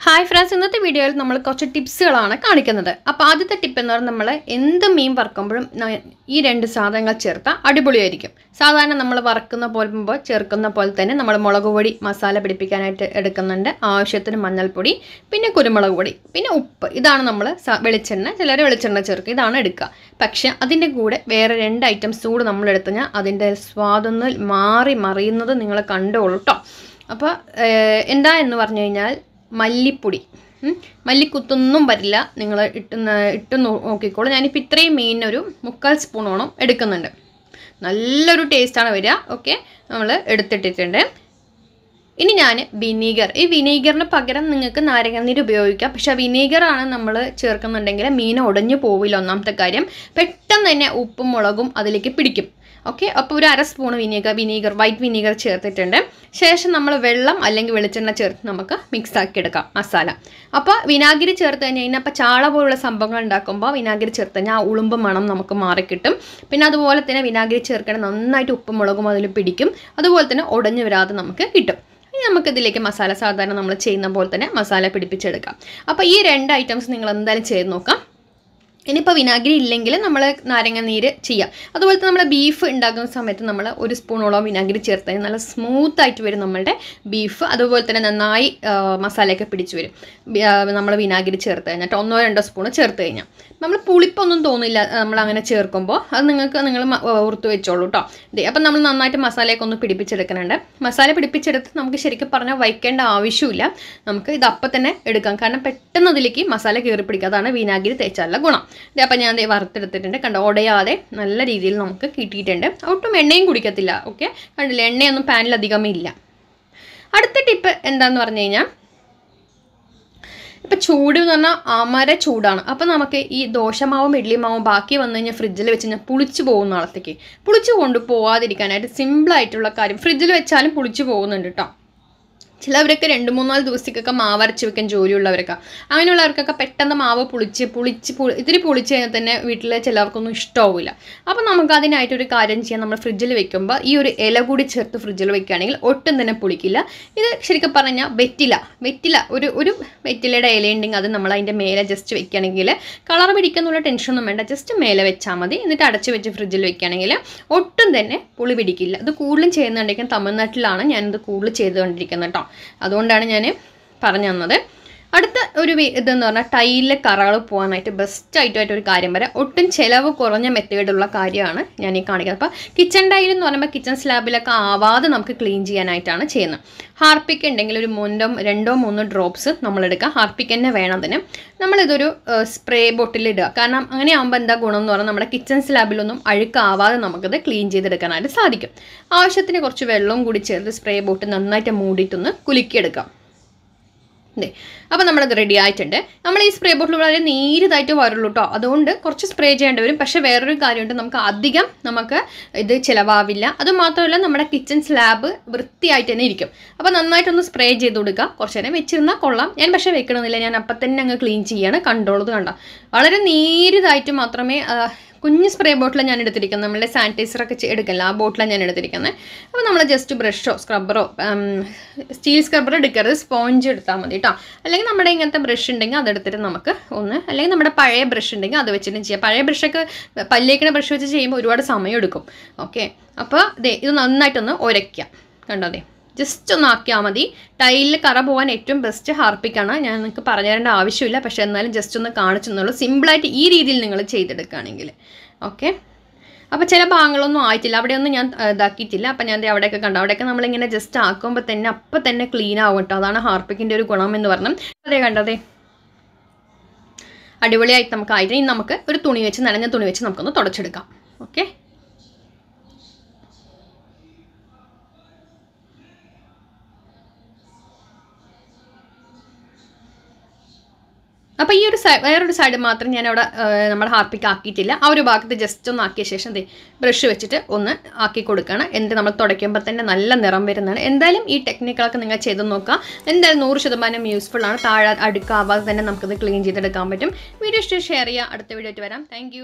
Hi friends, ഇന്നത്തെ വീഡിയോയിൽ നമ്മൾ കുറച്ച് ടിപ്സുകളാണ് കാണിക്കുന്നത്. അപ്പോൾ ആദ്യത്തെ ടിപ്പ് എന്ന് പറഞ്ഞാൽ നമ്മൾ എന്ത് മീൻ വറുക്കുമ്പോഴും ഈ രണ്ട് സാധനങ്ങൾ ചേർത്താൽ അടിപൊളിയായിരിക്കും. സാധാരണ നമ്മൾ വറുക്കുന്ന പോലെ ചേർക്കുന്ന പോലെ തന്നെ നമ്മൾ മുളക് പൊടി മസാല പിടിപ്പിക്കാനായിട്ട് എടുക്കുന്നുണ്ട്. ആവശ്യത്തിന് മഞ്ഞൾപ്പൊടി, പിന്നെ കുരുമുളക് പൊടി, പിന്നെ ഉപ്പ്. ഇതാണ് നമ്മൾ വെളിച്ചെണ്ണ, ചിലർ വെളിച്ചെണ്ണ ചേർക്കും, ഇതാണ് എടുക്കുക. പക്ഷേ അതിൻ്റെ കൂടെ വേറെ 2 ഐറ്റംസ് കൂടെ നമ്മൾ എടുത്തു കഴിഞ്ഞാൽ അതിൻ്റെ സ്വാദൊന്ന് മാറി മറിയുന്നത് നിങ്ങൾ കണ്ടോളൂ കേട്ടോ. അപ്പോൾ എന്താ എന്ന് പറഞ്ഞു കഴിഞ്ഞാൽ മല്ലിപ്പൊടി, മല്ലിക്കുത്തൊന്നും വരില്ല, നിങ്ങൾ ഇട്ട് നോക്കിക്കോളൂ. ഞാനിപ്പോൾ ഇത്രയും മീനൊരു 3/4 സ്പൂണോളം എടുക്കുന്നുണ്ട്. നല്ലൊരു ടേസ്റ്റാണ് വരിക. ഓക്കെ, നമ്മൾ എടുത്തിട്ടിട്ടുണ്ട്. ഇനി ഞാൻ വിനീഗർ, ഈ വിനീഗറിന് പകരം നിങ്ങൾക്ക് നാരങ്ങാനീര് ഉപയോഗിക്കാം. പക്ഷേ വിനീഗറാണ് നമ്മൾ ചേർക്കുന്നുണ്ടെങ്കിൽ മീൻ ഉടഞ്ഞു പോവില്ല. ഒന്നാമത്തെ കാര്യം, പെട്ടെന്ന് തന്നെ ഉപ്പും മുളകും അതിലേക്ക് പിടിക്കും. ഓക്കെ, അപ്പോൾ ഒരു 1/2 സ്പൂൺ വിനീഗർ വൈറ്റ് വിനീഗർ ചേർത്തിട്ടുണ്ട്. ശേഷം നമ്മൾ വെള്ളം അല്ലെങ്കിൽ വെളിച്ചെണ്ണ ചേർത്ത് നമുക്ക് മിക്സ് ആക്കി എടുക്കാം മസാല. അപ്പോൾ വിനാഗിരി ചേർത്ത് കഴിഞ്ഞാൽ അപ്പോൾ ചാള പോലുള്ള സംഭവങ്ങൾ ഉണ്ടാക്കുമ്പോൾ വിനാഗിരി ചേർത്ത് കഴിഞ്ഞാൽ ആ ഉളുമ്പ് മണം നമുക്ക് മാറിക്കിട്ടും. പിന്നെ അതുപോലെ തന്നെ വിനാഗിരി ചേർക്കണം, നന്നായിട്ട് ഉപ്പും മുളകും അതിൽ പിടിക്കും. അതുപോലെ തന്നെ ഉടഞ്ഞു വരാതെ നമുക്ക് കിട്ടും. ഇനി നമുക്കിതിലേക്ക് മസാല സാധാരണ നമ്മൾ ചെയ്യുന്ന പോലെ തന്നെ മസാല പിടിപ്പിച്ചെടുക്കാം. അപ്പോൾ ഈ 2 ഐറ്റംസ് നിങ്ങൾ എന്തായാലും ചെയ്ത് നോക്കാം. ഇനിയിപ്പോൾ വിനാഗിരി ഇല്ലെങ്കിൽ നമ്മൾ നാരങ്ങാനീര് ചെയ്യാം. അതുപോലെ തന്നെ നമ്മൾ ബീഫ് ഉണ്ടാക്കുന്ന സമയത്ത് നമ്മൾ 1 സ്പൂണോളം വിനാഗിരി ചേർത്ത് കഴിഞ്ഞാൽ നല്ല സ്മൂത്തായിട്ട് വരും നമ്മളുടെ ബീഫ്. അതുപോലെ തന്നെ നന്നായി മസാലയൊക്കെ പിടിച്ച് വരും നമ്മൾ വിനാഗിരി ചേർത്ത് കഴിഞ്ഞാൽ. 1-2 സ്പൂൺ ചേർത്ത് കഴിഞ്ഞാൽ നമ്മൾ പുളിപ്പൊന്നും തോന്നില്ല നമ്മൾ അങ്ങനെ ചേർക്കുമ്പോൾ. അത് നിങ്ങൾ ഓർത്ത് വെച്ചോളൂ കേട്ടോ. അപ്പം നമ്മൾ നന്നായിട്ട് മസാലയൊക്കെ ഒന്ന് പിടിപ്പിച്ചെടുക്കുന്നുണ്ട്. മസാല പിടിപ്പിച്ചെടുത്ത് നമുക്ക് ശരിക്കും പറഞ്ഞാൽ വയ്ക്കേണ്ട ആവശ്യമില്ല. നമുക്ക് ഇത് അപ്പം തന്നെ എടുക്കാം, കാരണം പെട്ടെന്ന് അതിലേക്ക് മസാല കയറി പിടിക്കുക. അതാണ് വിനാഗിരി തേച്ചാലുള്ള ഗുണം. അപ്പം ഞാൻ വറുത്തെടുത്തിട്ടുണ്ട്, കണ്ടോ, ഉടയാതെ നല്ല രീതിയിൽ നമുക്ക് കിട്ടിയിട്ടുണ്ട്. ഒട്ടും എണ്ണയും കുടിക്കത്തില്ല. ഓക്കെ, കണ്ടില്ല, എണ്ണയൊന്നും പാനിലധികം ഇല്ല. അടുത്ത ടിപ്പ് എന്താന്ന് പറഞ്ഞു കഴിഞ്ഞാൽ, ഇപ്പം ചൂട് എന്ന് പറഞ്ഞാൽ അമര ചൂടാണ്. അപ്പം നമുക്ക് ഈ ദോശമാവും ഇഡ്ലിമാവും ബാക്കി വന്നു കഴിഞ്ഞാൽ ഫ്രിഡ്ജിൽ വെച്ച് കഴിഞ്ഞാൽ പുളിച്ച് പോകുന്ന ആളത്തേക്ക് പുളിച്ച് കൊണ്ട് പോകാതിരിക്കാനായിട്ട് സിമ്പിളായിട്ടുള്ള കാര്യം, ഫ്രിഡ്ജിൽ വെച്ചാലും പുളിച്ച് പോകുന്നുണ്ട് കേട്ടോ. ചിലവരൊക്കെ 2-3-4 ദിവസത്തേക്കൊക്കെ മാവ് അരച്ച് വെക്കാൻ ജോലിയുള്ളവരൊക്കെ, അങ്ങനെയുള്ളവർക്കൊക്കെ പെട്ടെന്ന് മാവ് ഇത്തിരി പുളിച്ച് കഴിഞ്ഞാൽ തന്നെ വീട്ടിൽ ചിലവർക്കൊന്നും ഇഷ്ടമാവില്ല. അപ്പോൾ നമുക്ക് അതിനായിട്ടൊരു കാര്യം ചെയ്യാം. നമ്മൾ ഫ്രിഡ്ജിൽ വെക്കുമ്പോൾ ഈ ഒരു ഇല കൂടി ചേർത്ത് ഫ്രിഡ്ജിൽ വെക്കുകയാണെങ്കിൽ ഒട്ടും തന്നെ പുളിക്കില്ല. ഇത് ശരിക്കും പറഞ്ഞാൽ വെറ്റില ഒരു വെറ്റിലയുടെ ഇലയുണ്ടെങ്കിൽ അത് നമ്മൾ അതിൻ്റെ മേലെ ജസ്റ്റ് വെക്കുകയാണെങ്കിൽ കളർ പിടിക്കുന്നുള്ള ടെൻഷനൊന്നും വേണ്ട, ജസ്റ്റ് മേലെ വെച്ചാൽ മതി. എന്നിട്ട് അടച്ച് വെച്ച് ഫ്രിഡ്ജിൽ വെക്കുകയാണെങ്കിൽ ഒട്ടും തന്നെ പുളി പിടിക്കില്ല. ഇത് കൂടുതലും ചെയ്യുന്നുണ്ടെങ്കിൽ തമിഴ്നാട്ടിലാണ് ഞാനിത് കൂടുതൽ ചെയ്തുകൊണ്ടിരിക്കുന്നത് കേട്ടോ. അതുകൊണ്ടാണ് ഞാൻ പറഞ്ഞു തന്നത്. അടുത്ത ഒരു ഇതെന്ന് പറഞ്ഞാൽ ടൈലിലെ കറകൾ പോകാനായിട്ട് ബെസ്റ്റായിട്ടൊരു കാര്യം വരെ ഒട്ടും ചിലവ് കുറഞ്ഞ മെത്തേഡുള്ള കാര്യമാണ് ഞാൻ ഈ കാണിക്കുന്നത്. അപ്പോൾ കിച്ചൺ ടൈൽ എന്ന് പറയുമ്പോൾ കിച്ചൺ സ്ലാബിലൊക്കെ ആവാതെ നമുക്ക് ക്ലീൻ ചെയ്യാനായിട്ടാണ് ചെയ്യുന്നത്. ഹാർപ്പിക്ക് ഉണ്ടെങ്കിൽ ഒരു 2-3 ഡ്രോപ്സ് നമ്മളെടുക്കുക. ഹാർപ്പിക്ക് തന്നെ വേണം അതിന്. നമ്മളിതൊരു സ്പ്രേ ബോട്ടിലിടുക. കാരണം അങ്ങനെ ആകുമ്പോൾ എന്താ ഗുണം എന്ന് പറഞ്ഞാൽ നമ്മുടെ കിച്ചൺ സ്ലാബിലൊന്നും അഴുക്കാവാതെ നമുക്കത് ക്ലീൻ ചെയ്തെടുക്കാനായിട്ട് സാധിക്കും. ആവശ്യത്തിന് കുറച്ച് വെള്ളവും കൂടി ചേർത്ത് സ്പ്രേ ബോട്ടിൽ നന്നായിട്ട് മൂടിയിട്ടൊന്ന് കുലുക്കിയെടുക്കാം. അപ്പോൾ നമ്മളത് റെഡി ആയിട്ടുണ്ട്. നമ്മൾ ഈ സ്പ്രേ ബോട്ടിൽ വളരെ നീരിതായിട്ട് വരുള്ളൂ കേട്ടോ. അതുകൊണ്ട് കുറച്ച് സ്പ്രേ ചെയ്യേണ്ടി വരും. പക്ഷേ വേറൊരു കാര്യമുണ്ട്, നമുക്ക് ഇത് ചിലവാവില്ല. അതുമാത്രമല്ല നമ്മുടെ കിച്ചൺ സ്ലാബ് വൃത്തിയായിട്ട് തന്നെ ഇരിക്കും. അപ്പോൾ നന്നായിട്ടൊന്ന് സ്പ്രേ ചെയ്ത് കൊടുക്കുക. കുറച്ച് നേരം വെച്ചിരുന്നാൽ കൊള്ളാം. ഞാൻ പക്ഷേ വെക്കണമെന്നില്ല, ഞാൻ അപ്പം തന്നെ അങ്ങ് ക്ലീൻ ചെയ്യാണ്. കണ്ടോളത് കണ്ടോ, വളരെ നീരിതായിട്ട് മാത്രമേ കുഞ്ഞ് സ്പ്രേ ബോട്ടിലാണ് ഞാൻ എടുത്തിരിക്കുന്നത്. നമ്മളുടെ സാനിറ്റൈസറൊക്കെ എടുക്കില്ല, ആ ബോട്ടിലാണ് ഞാൻ എടുത്തിരിക്കുന്നത്. അപ്പോൾ നമ്മൾ ജസ്റ്റ് ബ്രഷോ സ്ക്രബ്ബറോ സ്റ്റീൽ സ്ക്രബ്ബർ എടുക്കരുത്, സ്പോഞ്ച് എടുത്താൽ മതി കേട്ടോ. അല്ലെങ്കിൽ നമ്മുടെ ഇങ്ങനത്തെ ബ്രഷ് ഉണ്ടെങ്കിൽ അതെടുത്തിട്ട് നമുക്ക് അല്ലെങ്കിൽ നമ്മുടെ പഴയ ബ്രഷ് ഉണ്ടെങ്കിൽ അത് വെച്ചിട്ട് ചെയ്യാം. പഴയ ബ്രഷൊക്കെ പല്ലേക്കുന്ന ബ്രഷ് വെച്ച് ചെയ്യുമ്പോൾ ഒരുപാട് സമയം എടുക്കും. ഓക്കെ, അപ്പോൾ ഇത് നന്നായിട്ടൊന്ന് ഉരയ്ക്കാം. കണ്ടോ, ജസ്റ്റ് ഒന്ന് ആക്കിയാൽ മതി. ടൈലിൽ കറ പോകാൻ ഏറ്റവും ബെസ്റ്റ് ഹാർപ്പിക്കാണ്. ഞാൻ നിങ്ങൾക്ക് പറഞ്ഞു തരേണ്ട ആവശ്യമില്ല, പക്ഷേ എന്നാലും ജസ്റ്റ് ഒന്ന് കാണിച്ചെന്നുള്ളൂ. സിമ്പിളായിട്ട് ഈ രീതിയിൽ നിങ്ങൾ ചെയ്തെടുക്കുകയാണെങ്കിൽ. ഓക്കെ, അപ്പോൾ ചില ഭാഗങ്ങളൊന്നും ആയിട്ടില്ല, അവിടെയൊന്നും ഞാൻ ഇതാക്കിയിട്ടില്ല. അപ്പോൾ ഞാൻ അവിടെയൊക്കെ കണ്ടു, അവിടെയൊക്കെ നമ്മളിങ്ങനെ ജസ്റ്റ് ആക്കുമ്പോൾ തന്നെ അപ്പം തന്നെ ക്ലീൻ ആവും കേട്ടോ. അതാണ് ഹാർപ്പിക്കിൻ്റെ ഒരു ഗുണം എന്ന് പറഞ്ഞാൽ. അതേ കണ്ടതേ, അടിപൊളിയായിട്ട് നമുക്ക് ആയിട്ട്. ഇനി നമുക്ക് ഒരു തുണി വെച്ച്, നനഞ്ഞ തുണി വെച്ച് നമുക്കൊന്ന് തുടച്ചെടുക്കാം. ഓക്കെ, അപ്പോൾ ഈ ഒരു വേറൊരു സൈഡ് മാത്രം ഞാൻ അവിടെ നമ്മൾ ഹാർപ്പിക്ക് ആക്കിയിട്ടില്ല. ആ ഒരു ഭാഗത്ത് ജസ്റ്റ് ഒന്ന് ആക്കിയ ശേഷം ബ്രഷ് വെച്ചിട്ട് ഒന്ന് ആക്കി കൊടുക്കണം. എന്നിട്ട് നമ്മൾ തുടയ്ക്കുമ്പോൾ തന്നെ നല്ല നിറം വരുന്നതാണ്. എന്തായാലും ഈ ടെക്നിക്കുകളൊക്കെ നിങ്ങൾ ചെയ്ത് നോക്കുക. എന്തായാലും 100% യൂസ്ഫുൾ ആണ്. താഴെ അടുക്കാവാതെ തന്നെ നമുക്കത് ക്ലീൻ ചെയ്തെടുക്കാൻ പറ്റും. വീഡിയോ ഇഷ്ടം ഷെയർ ചെയ്യുക. അടുത്ത വീഡിയോ ആയിട്ട് വരാം. താങ്ക്